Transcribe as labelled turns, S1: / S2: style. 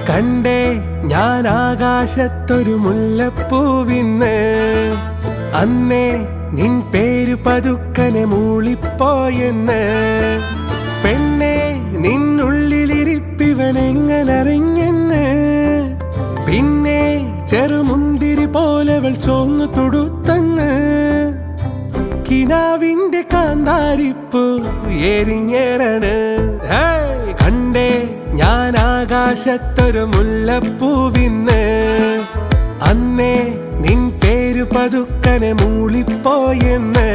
S1: കണ്ടേ ഞാൻ ആകാശത്തൊരു മുല്ലപ്പൂവിന്ന് അന്നേ നിൻ പേര് പതുക്കനെ മൂളിപ്പോയെന്ന് പെണ്ണെ നിന്നുള്ളിലിരിപ്പിവനെങ്ങനറിഞ്ഞെന്ന് പിന്നെ ചെറുമുന്തിരി പോലെവൾ ചോന്നു തൊടുത്തങ്ങ് കിനാവിന്റെ കാന്താരിപ്പൂ എരിഞ്ഞേറാണ് കണ്ടേ ഞാൻ ആകാശത്തൊരു മുല്ലപ്പൂവിന്ന് അന്നേ നിൻ പേര് പതുക്കനെ മൂളിപ്പോയെന്ന്